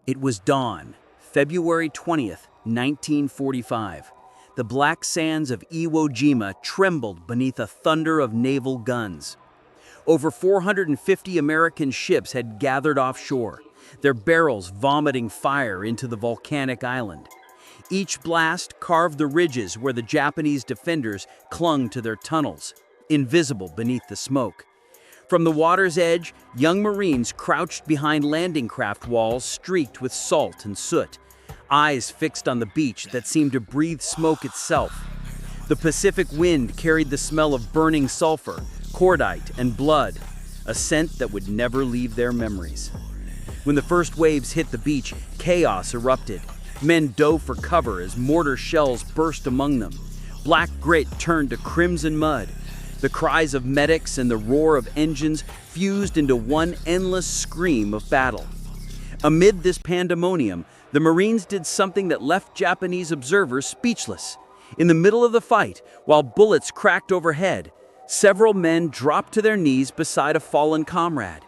It was dawn, February 20th, 1945. The black sands of Iwo Jima trembled beneath a thunder of naval guns. Over 450 American ships had gathered offshore, their barrels vomiting fire into the volcanic island. Each blast carved the ridges where the Japanese defenders clung to their tunnels, invisible beneath the smoke. From the water's edge, young Marines crouched behind landing craft walls streaked with salt and soot, eyes fixed on the beach that seemed to breathe smoke itself. The Pacific wind carried the smell of burning sulfur, cordite, and blood, a scent that would never leave their memories. When the first waves hit the beach, chaos erupted. Men dove for cover as mortar shells burst among them. Black grit turned to crimson mud. The cries of medics and the roar of engines fused into one endless scream of battle. Amid this pandemonium, the Marines did something that left Japanese observers speechless. In the middle of the fight, while bullets cracked overhead, several men dropped to their knees beside a fallen comrade.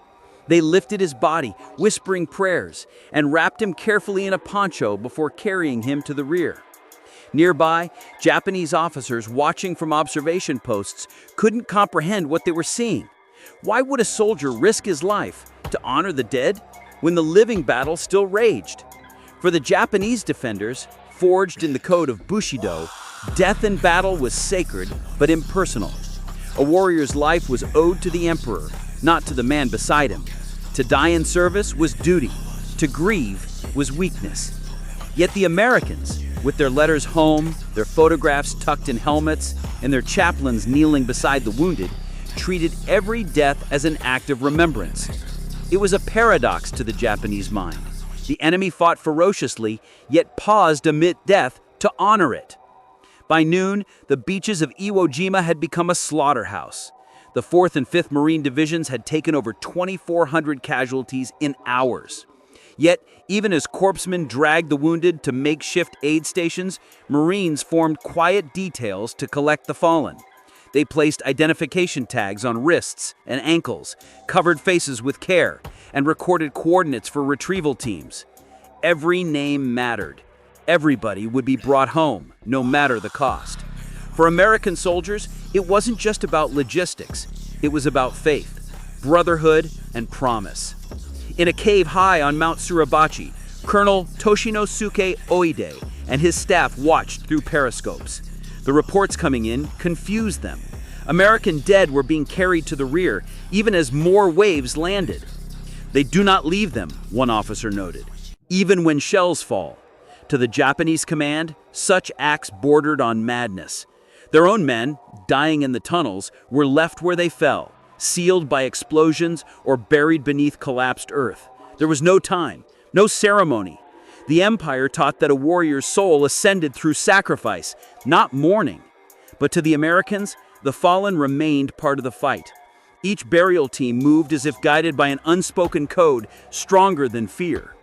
They lifted his body, whispering prayers, and wrapped him carefully in a poncho before carrying him to the rear. Nearby, Japanese officers watching from observation posts couldn't comprehend what they were seeing. Why would a soldier risk his life to honor the dead when the living battle still raged? For the Japanese defenders, forged in the code of Bushido, death in battle was sacred but impersonal. A warrior's life was owed to the emperor, not to the man beside him. To die in service was duty. To grieve was weakness. Yet the Americans, with their letters home, their photographs tucked in helmets, and their chaplains kneeling beside the wounded, treated every death as an act of remembrance. It was a paradox to the Japanese mind. The enemy fought ferociously, yet paused amid death to honor it. By noon, the beaches of Iwo Jima had become a slaughterhouse. The 4th and 5th Marine Divisions had taken over 2,400 casualties in hours. Yet, even as corpsmen dragged the wounded to makeshift aid stations, Marines formed quiet details to collect the fallen. They placed identification tags on wrists and ankles, covered faces with care, and recorded coordinates for retrieval teams. Every name mattered. Everybody would be brought home, no matter the cost. For American soldiers, it wasn't just about logistics. It was about faith, brotherhood, and promise. In a cave high on Mount Suribachi, Colonel Toshinosuke Oide and his staff watched through periscopes. The reports coming in confused them. American dead were being carried to the rear, even as more waves landed. They do not leave them, one officer noted, even when shells fall. To the Japanese command, such acts bordered on madness. Their own men, dying in the tunnels, were left where they fell, sealed by explosions or buried beneath collapsed earth. There was no time, no ceremony. The empire taught that a warrior's soul ascended through sacrifice, not mourning. But to the Americans, the fallen remained part of the fight. Each burial team moved as if guided by an unspoken code stronger than fear.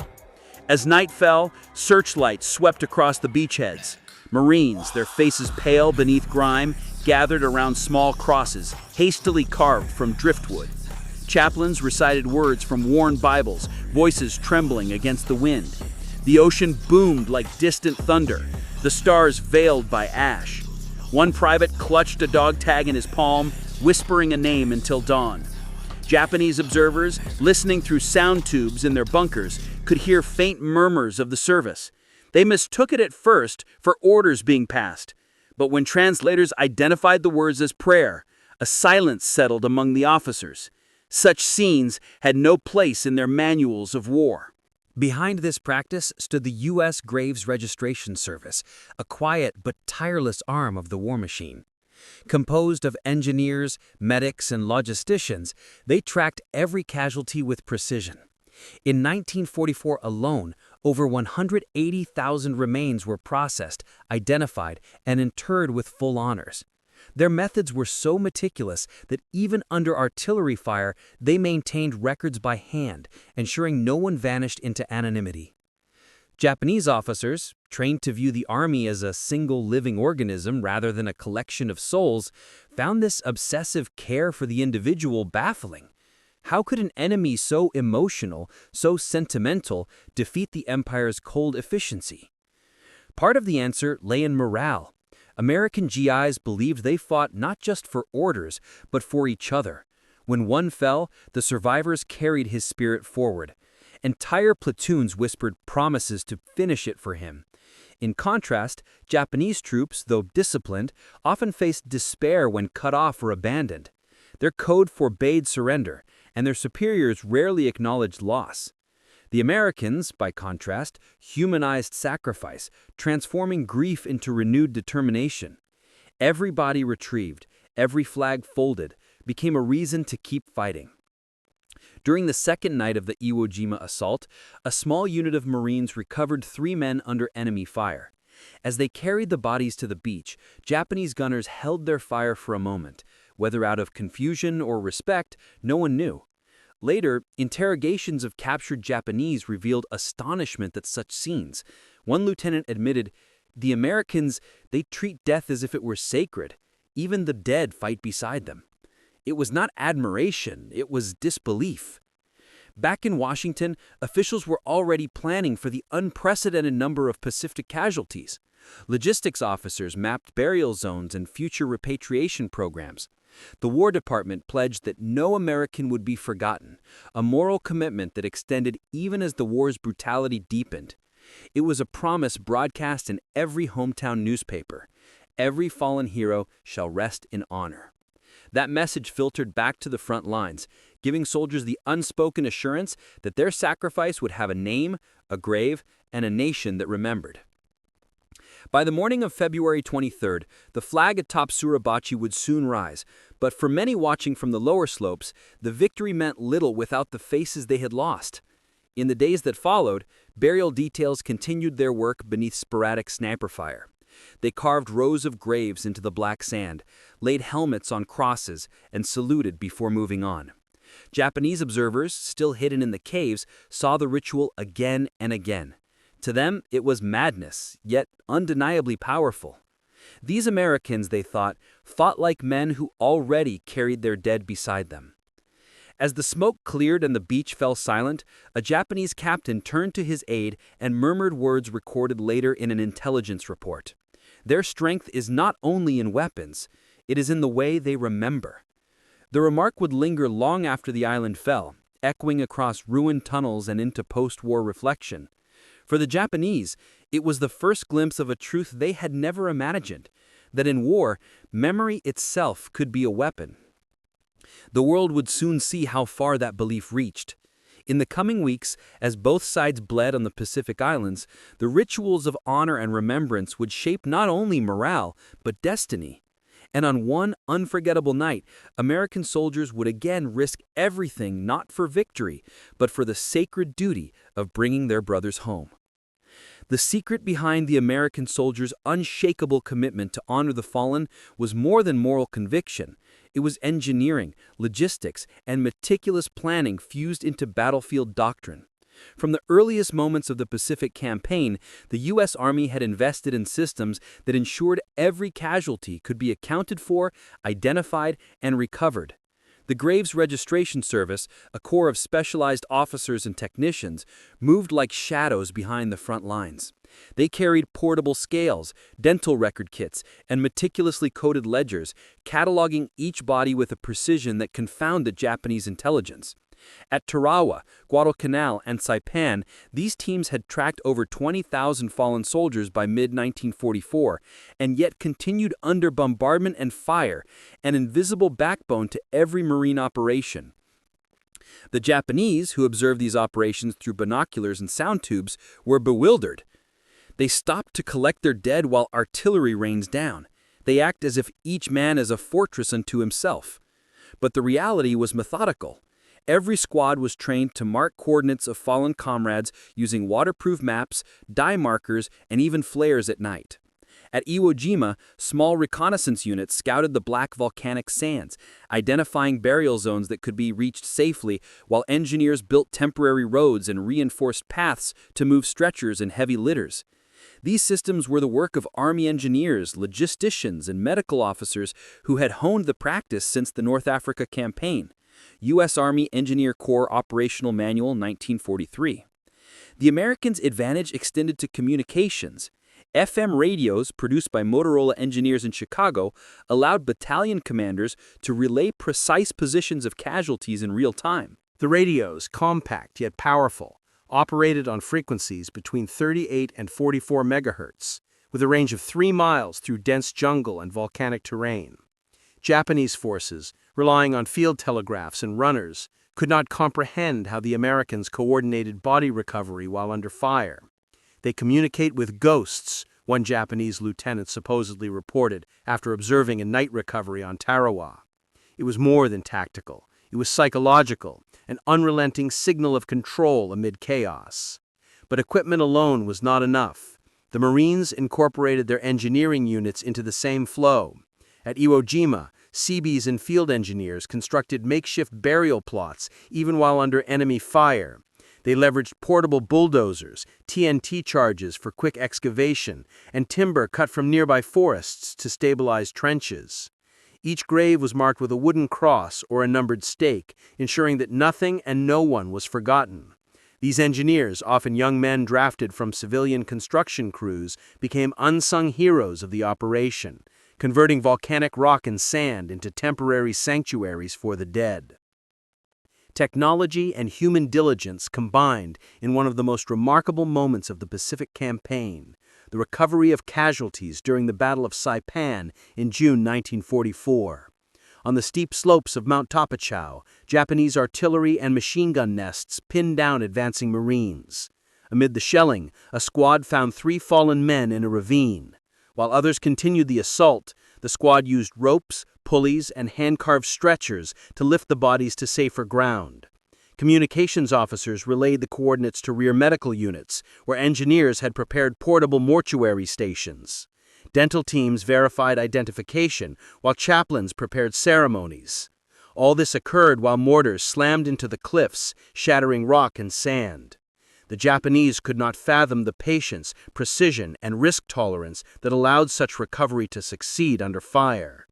As night fell, searchlights swept across the beachheads. Marines, their faces pale beneath grime, gathered around small crosses, hastily carved from driftwood. Chaplains recited words from worn Bibles, voices trembling against the wind. The ocean boomed like distant thunder, the stars veiled by ash. One private clutched a dog tag in his palm, whispering a name until dawn. Japanese observers, listening through sound tubes in their bunkers, could hear faint murmurs of the service. They mistook it at first for orders being passed. But when translators identified the words as prayer, a silence settled among the officers. Such scenes had no place in their manuals of war. Behind this practice stood the U.S. Graves Registration Service, a quiet but tireless arm of the war machine. Composed of engineers, medics, and logisticians, they tracked every casualty with precision. In 1944 alone, over 180,000 remains were processed, identified, and interred with full honors. Their methods were so meticulous that even under artillery fire, they maintained records by hand, ensuring no one vanished into anonymity. Japanese officers, trained to view the army as a single living organism rather than a collection of souls, found this obsessive care for the individual baffling. How could an enemy so emotional, so sentimental, defeat the Empire's cold efficiency? Part of the answer lay in morale. American GIs believed they fought not just for orders, but for each other. When one fell, the survivors carried his spirit forward. Entire platoons whispered promises to finish it for him. In contrast, Japanese troops, though disciplined, often faced despair when cut off or abandoned. Their code forbade surrender, and their superiors rarely acknowledged loss. The Americans, by contrast, humanized sacrifice, transforming grief into renewed determination. Every body retrieved, every flag folded, became a reason to keep fighting. During the second night of the Iwo Jima assault, a small unit of Marines recovered 3 men under enemy fire. As they carried the bodies to the beach, Japanese gunners held their fire for a moment. Whether out of confusion or respect, no one knew. Later, interrogations of captured Japanese revealed astonishment at such scenes. One lieutenant admitted, "The Americans, they treat death as if it were sacred. Even the dead fight beside them." It was not admiration, it was disbelief. Back in Washington, officials were already planning for the unprecedented number of Pacific casualties. Logistics officers mapped burial zones and future repatriation programs. The War Department pledged that no American would be forgotten, a moral commitment that extended even as the war's brutality deepened. It was a promise broadcast in every hometown newspaper. Every fallen hero shall rest in honor. That message filtered back to the front lines, giving soldiers the unspoken assurance that their sacrifice would have a name, a grave, and a nation that remembered. By the morning of February 23rd, the flag atop Suribachi would soon rise, but for many watching from the lower slopes, the victory meant little without the faces they had lost. In the days that followed, burial details continued their work beneath sporadic sniper fire. They carved rows of graves into the black sand, laid helmets on crosses, and saluted before moving on. Japanese observers, still hidden in the caves, saw the ritual again and again. To them, it was madness, yet undeniably powerful. These Americans, they thought, fought like men who already carried their dead beside them. As the smoke cleared and the beach fell silent, a Japanese captain turned to his aide and murmured words recorded later in an intelligence report. Their strength is not only in weapons, it is in the way they remember. The remark would linger long after the island fell, echoing across ruined tunnels and into post-war reflection. For the Japanese, it was the first glimpse of a truth they had never imagined, that in war, memory itself could be a weapon. The world would soon see how far that belief reached. In the coming weeks, as both sides bled on the Pacific Islands, the rituals of honor and remembrance would shape not only morale, but destiny. And on one unforgettable night, American soldiers would again risk everything not for victory, but for the sacred duty of bringing their brothers home. The secret behind the American soldiers' unshakable commitment to honor the fallen was more than moral conviction. It was engineering, logistics, and meticulous planning fused into battlefield doctrine. From the earliest moments of the Pacific Campaign, the U.S. Army had invested in systems that ensured every casualty could be accounted for, identified, and recovered. The Graves Registration Service, a corps of specialized officers and technicians, moved like shadows behind the front lines. They carried portable scales, dental record kits, and meticulously coded ledgers, cataloging each body with a precision that confounded Japanese intelligence. At Tarawa, Guadalcanal, and Saipan, these teams had tracked over 20,000 fallen soldiers by mid-1944, and yet continued under bombardment and fire, an invisible backbone to every Marine operation. The Japanese, who observed these operations through binoculars and sound tubes, were bewildered. They stopped to collect their dead while artillery rains down. They act as if each man is a fortress unto himself. But the reality was methodical. Every squad was trained to mark coordinates of fallen comrades using waterproof maps, dye markers, and even flares at night. At Iwo Jima, small reconnaissance units scouted the black volcanic sands, identifying burial zones that could be reached safely, while engineers built temporary roads and reinforced paths to move stretchers and heavy litters. These systems were the work of Army engineers, logisticians, and medical officers who had honed the practice since the North Africa campaign. U.S. Army Engineer Corps Operational Manual 1943. The Americans' advantage extended to communications. FM radios, produced by Motorola engineers in Chicago, allowed battalion commanders to relay precise positions of casualties in real time. The radios, compact yet powerful, operated on frequencies between 38 and 44 megahertz, with a range of 3 miles through dense jungle and volcanic terrain. Japanese forces, relying on field telegraphs and runners, could not comprehend how the Americans coordinated body recovery while under fire. They communicate with ghosts, one Japanese lieutenant supposedly reported after observing a night recovery on Tarawa. It was more than tactical. It was psychological, an unrelenting signal of control amid chaos. But equipment alone was not enough. The Marines incorporated their engineering units into the same flow. At Iwo Jima, Seabees and field engineers constructed makeshift burial plots even while under enemy fire. They leveraged portable bulldozers, TNT charges for quick excavation, and timber cut from nearby forests to stabilize trenches. Each grave was marked with a wooden cross or a numbered stake, ensuring that nothing and no one was forgotten. These engineers, often young men drafted from civilian construction crews, became unsung heroes of the operation, converting volcanic rock and sand into temporary sanctuaries for the dead. Technology and human diligence combined in one of the most remarkable moments of the Pacific Campaign, the recovery of casualties during the Battle of Saipan in June 1944. On the steep slopes of Mount Tapachau, Japanese artillery and machine gun nests pinned down advancing Marines. Amid the shelling, a squad found 3 fallen men in a ravine. While others continued the assault, the squad used ropes, pulleys, and hand-carved stretchers to lift the bodies to safer ground. Communications officers relayed the coordinates to rear medical units, where engineers had prepared portable mortuary stations. Dental teams verified identification, while chaplains prepared ceremonies. All this occurred while mortars slammed into the cliffs, shattering rock and sand. The Japanese could not fathom the patience, precision, and risk tolerance that allowed such recovery to succeed under fire.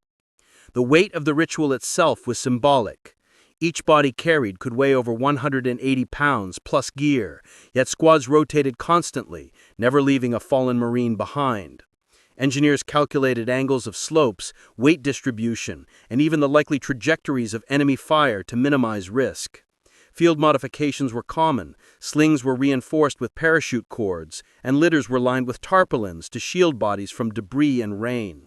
The weight of the ritual itself was symbolic. Each body carried could weigh over 180 pounds plus gear, yet squads rotated constantly, never leaving a fallen Marine behind. Engineers calculated angles of slopes, weight distribution, and even the likely trajectories of enemy fire to minimize risk. Field modifications were common, slings were reinforced with parachute cords, and litters were lined with tarpaulins to shield bodies from debris and rain.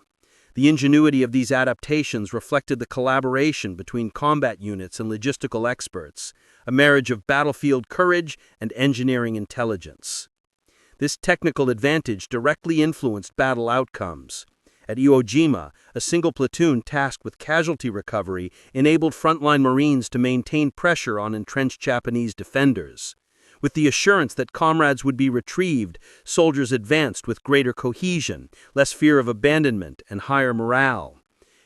The ingenuity of these adaptations reflected the collaboration between combat units and logistical experts, a marriage of battlefield courage and engineering intelligence. This technical advantage directly influenced battle outcomes. At Iwo Jima, a single platoon tasked with casualty recovery enabled frontline Marines to maintain pressure on entrenched Japanese defenders. With the assurance that comrades would be retrieved, soldiers advanced with greater cohesion, less fear of abandonment, and higher morale.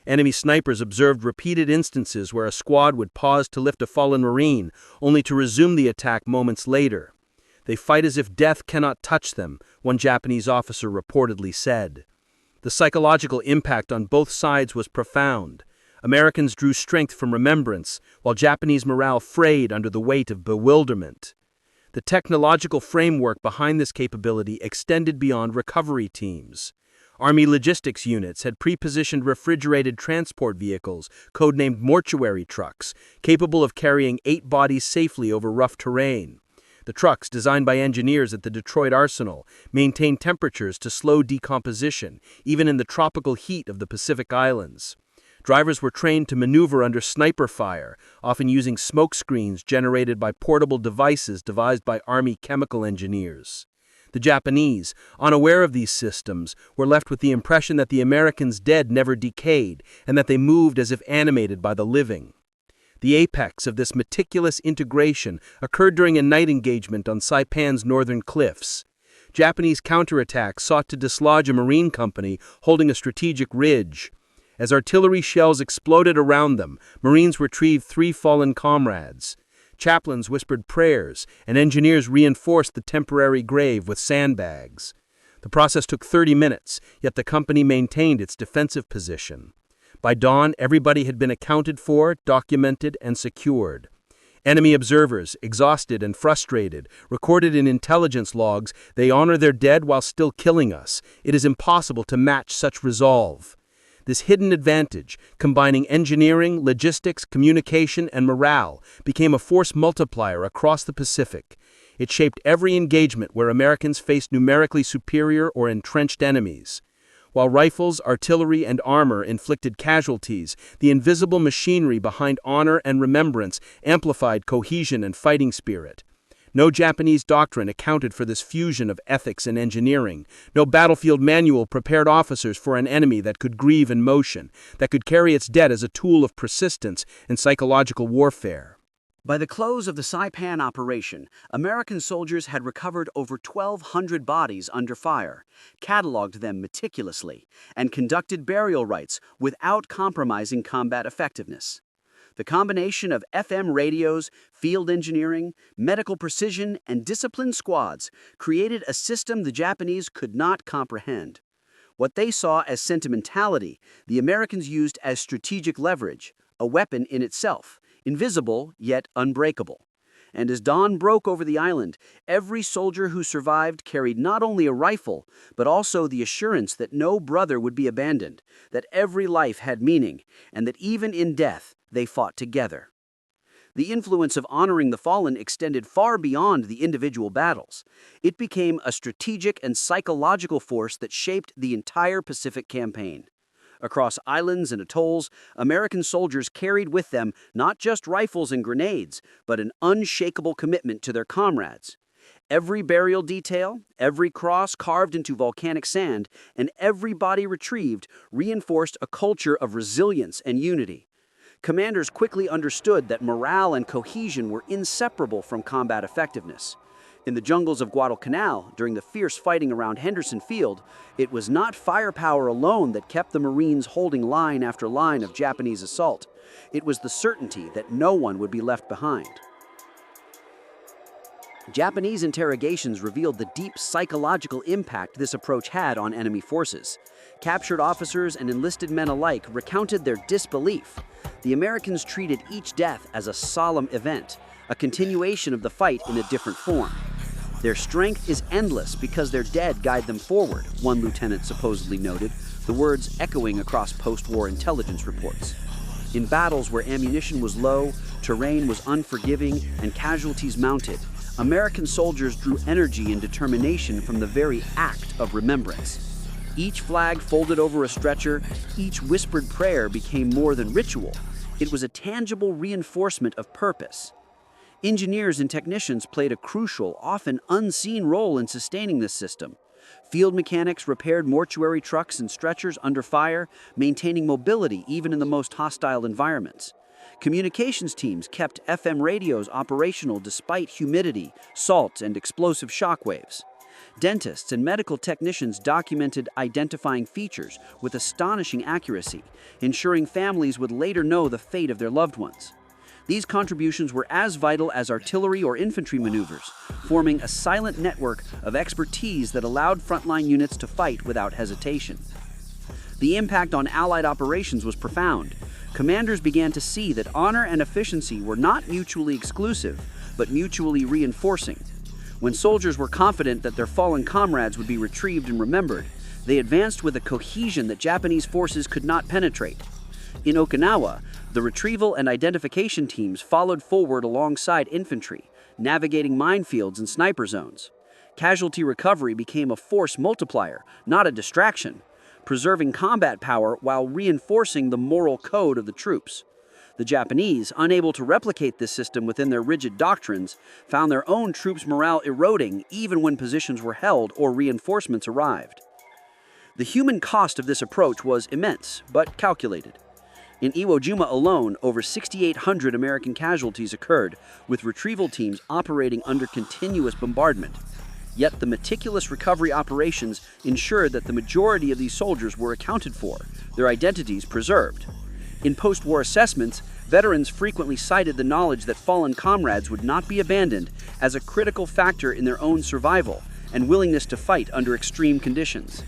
Enemy snipers observed repeated instances where a squad would pause to lift a fallen Marine, only to resume the attack moments later. "They fight as if death cannot touch them," one Japanese officer reportedly said. The psychological impact on both sides was profound. Americans drew strength from remembrance, while Japanese morale frayed under the weight of bewilderment. The technological framework behind this capability extended beyond recovery teams. Army logistics units had pre-positioned refrigerated transport vehicles, codenamed mortuary trucks, capable of carrying 8 bodies safely over rough terrain. The trucks, designed by engineers at the Detroit Arsenal, maintained temperatures to slow decomposition, even in the tropical heat of the Pacific Islands. Drivers were trained to maneuver under sniper fire, often using smoke screens generated by portable devices devised by Army chemical engineers. The Japanese, unaware of these systems, were left with the impression that the Americans' dead never decayed and that they moved as if animated by the living. The apex of this meticulous integration occurred during a night engagement on Saipan's northern cliffs. Japanese counterattacks sought to dislodge a Marine company holding a strategic ridge. As artillery shells exploded around them, Marines retrieved 3 fallen comrades. Chaplains whispered prayers, and engineers reinforced the temporary grave with sandbags. The process took 30 minutes, yet the company maintained its defensive position. By dawn, everybody had been accounted for, documented, and secured. Enemy observers, exhausted and frustrated, recorded in intelligence logs, "They honor their dead while still killing us. It is impossible to match such resolve." This hidden advantage, combining engineering, logistics, communication, and morale, became a force multiplier across the Pacific. It shaped every engagement where Americans faced numerically superior or entrenched enemies. While rifles, artillery, and armor inflicted casualties, the invisible machinery behind honor and remembrance amplified cohesion and fighting spirit. No Japanese doctrine accounted for this fusion of ethics and engineering. No battlefield manual prepared officers for an enemy that could grieve in motion, that could carry its dead as a tool of persistence and psychological warfare. By the close of the Saipan operation, American soldiers had recovered over 1,200 bodies under fire, cataloged them meticulously, and conducted burial rites without compromising combat effectiveness. The combination of FM radios, field engineering, medical precision, and disciplined squads created a system the Japanese could not comprehend. What they saw as sentimentality, the Americans used as strategic leverage, a weapon in itself, invisible yet unbreakable. And as dawn broke over the island, every soldier who survived carried not only a rifle, but also the assurance that no brother would be abandoned, that every life had meaning, and that even in death, they fought together. The influence of honoring the fallen extended far beyond the individual battles. It became a strategic and psychological force that shaped the entire Pacific campaign. Across islands and atolls, American soldiers carried with them not just rifles and grenades, but an unshakable commitment to their comrades. Every burial detail, every cross carved into volcanic sand, and every body retrieved reinforced a culture of resilience and unity. Commanders quickly understood that morale and cohesion were inseparable from combat effectiveness. In the jungles of Guadalcanal, during the fierce fighting around Henderson Field, it was not firepower alone that kept the Marines holding line after line of Japanese assault. It was the certainty that no one would be left behind. Japanese interrogations revealed the deep psychological impact this approach had on enemy forces. Captured officers and enlisted men alike recounted their disbelief. The Americans treated each death as a solemn event, a continuation of the fight in a different form. Their strength is endless because their dead guide them forward, one lieutenant supposedly noted, the words echoing across post-war intelligence reports. In battles where ammunition was low, terrain was unforgiving, and casualties mounted, American soldiers drew energy and determination from the very act of remembrance. Each flag folded over a stretcher, each whispered prayer became more than ritual. It was a tangible reinforcement of purpose. Engineers and technicians played a crucial, often unseen role in sustaining this system. Field mechanics repaired mortuary trucks and stretchers under fire, maintaining mobility even in the most hostile environments. Communications teams kept FM radios operational despite humidity, salt, and explosive shockwaves. Dentists and medical technicians documented identifying features with astonishing accuracy, ensuring families would later know the fate of their loved ones. These contributions were as vital as artillery or infantry maneuvers, forming a silent network of expertise that allowed frontline units to fight without hesitation. The impact on Allied operations was profound. Commanders began to see that honor and efficiency were not mutually exclusive, but mutually reinforcing. When soldiers were confident that their fallen comrades would be retrieved and remembered, they advanced with a cohesion that Japanese forces could not penetrate. In Okinawa, the retrieval and identification teams followed forward alongside infantry, navigating minefields and sniper zones. Casualty recovery became a force multiplier, not a distraction, preserving combat power while reinforcing the moral code of the troops. The Japanese, unable to replicate this system within their rigid doctrines, found their own troops' morale eroding even when positions were held or reinforcements arrived. The human cost of this approach was immense, but calculated. In Iwo Jima alone, over 6,800 American casualties occurred, with retrieval teams operating under continuous bombardment. Yet the meticulous recovery operations ensured that the majority of these soldiers were accounted for, their identities preserved. In post-war assessments, veterans frequently cited the knowledge that fallen comrades would not be abandoned as a critical factor in their own survival and willingness to fight under extreme conditions.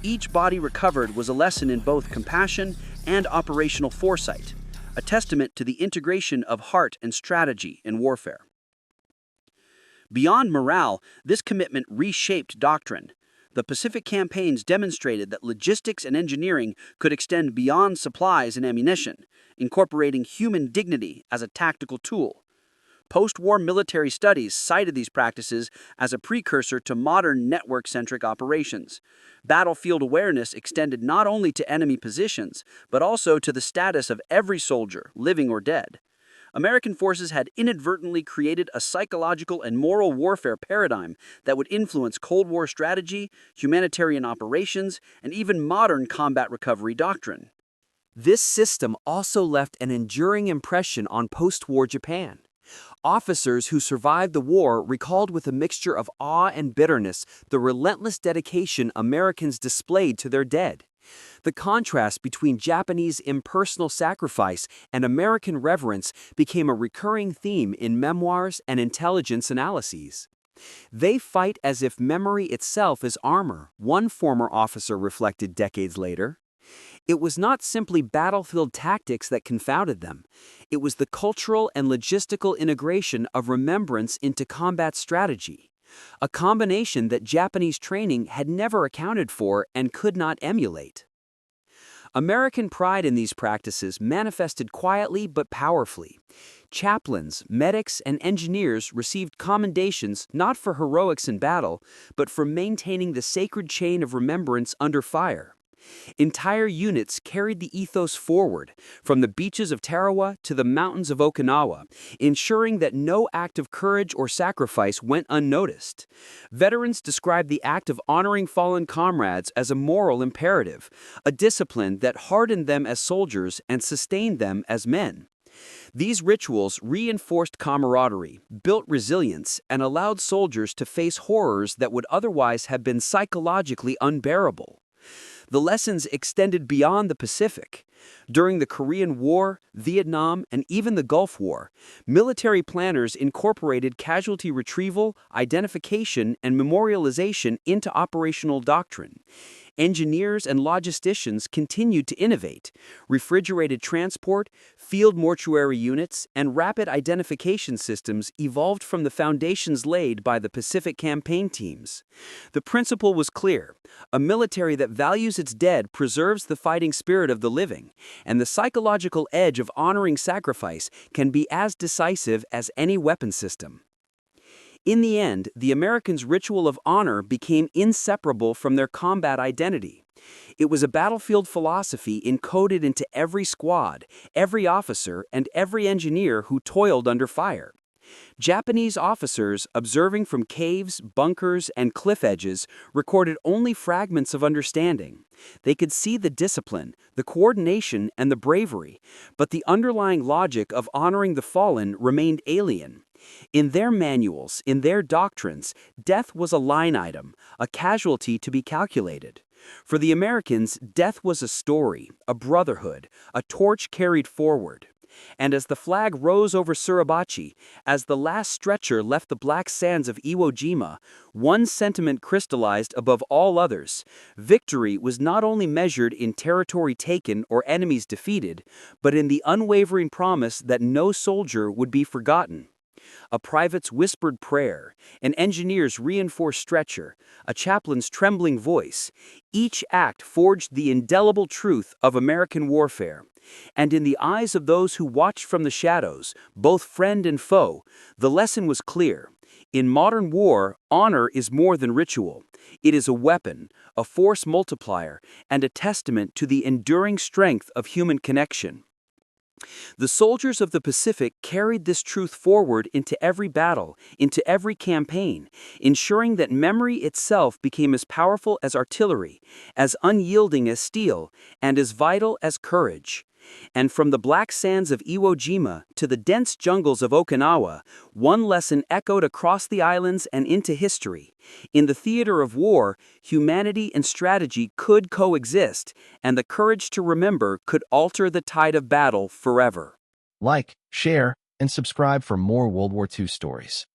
each body recovered was a lesson in both compassion and operational foresight, a testament to the integration of heart and strategy in warfare. Beyond morale, this commitment reshaped doctrine. The Pacific campaigns demonstrated that logistics and engineering could extend beyond supplies and ammunition, incorporating human dignity as a tactical tool. Post-war military studies cited these practices as a precursor to modern network-centric operations. Battlefield awareness extended not only to enemy positions, but also to the status of every soldier, living or dead. American forces had inadvertently created a psychological and moral warfare paradigm that would influence Cold War strategy, humanitarian operations, and even modern combat recovery doctrine. This system also left an enduring impression on post-war Japan. Officers who survived the war recalled with a mixture of awe and bitterness the relentless dedication Americans displayed to their dead. The contrast between Japanese impersonal sacrifice and American reverence became a recurring theme in memoirs and intelligence analyses. "They fight as if memory itself is armor," one former officer reflected decades later. It was not simply battlefield tactics that confounded them. It was the cultural and logistical integration of remembrance into combat strategy, a combination that Japanese training had never accounted for and could not emulate. American pride in these practices manifested quietly but powerfully. Chaplains, medics, and engineers received commendations not for heroics in battle, but for maintaining the sacred chain of remembrance under fire. Entire units carried the ethos forward, from the beaches of Tarawa to the mountains of Okinawa, ensuring that no act of courage or sacrifice went unnoticed. Veterans described the act of honoring fallen comrades as a moral imperative, a discipline that hardened them as soldiers and sustained them as men. These rituals reinforced camaraderie, built resilience, and allowed soldiers to face horrors that would otherwise have been psychologically unbearable. The lessons extended beyond the Pacific. During the Korean War, Vietnam, and even the Gulf War, military planners incorporated casualty retrieval, identification, and memorialization into operational doctrine. Engineers and logisticians continued to innovate. Refrigerated transport, field mortuary units, and rapid identification systems evolved from the foundations laid by the Pacific campaign teams. The principle was clear: a military that values its dead preserves the fighting spirit of the living, and the psychological edge of honoring sacrifice can be as decisive as any weapon system. In the end, the Americans' ritual of honor became inseparable from their combat identity. It was a battlefield philosophy encoded into every squad, every officer, and every engineer who toiled under fire. Japanese officers, observing from caves, bunkers, and cliff edges, recorded only fragments of understanding. They could see the discipline, the coordination, and the bravery, but the underlying logic of honoring the fallen remained alien. In their manuals, in their doctrines, death was a line item, a casualty to be calculated. For the Americans, death was a story, a brotherhood, a torch carried forward. And as the flag rose over Suribachi, as the last stretcher left the black sands of Iwo Jima, one sentiment crystallized above all others: victory was not only measured in territory taken or enemies defeated, but in the unwavering promise that no soldier would be forgotten. A private's whispered prayer, an engineer's reinforced stretcher, a chaplain's trembling voice, each act forged the indelible truth of American warfare. And in the eyes of those who watched from the shadows, both friend and foe, the lesson was clear. In modern war, honor is more than ritual. It is a weapon, a force multiplier, and a testament to the enduring strength of human connection. The soldiers of the Pacific carried this truth forward into every battle, into every campaign, ensuring that memory itself became as powerful as artillery, as unyielding as steel, and as vital as courage. And from the black sands of Iwo Jima to the dense jungles of Okinawa, one lesson echoed across the islands and into history. In the theater of war, humanity and strategy could coexist, and the courage to remember could alter the tide of battle forever. Like, share, and subscribe for more World War II stories.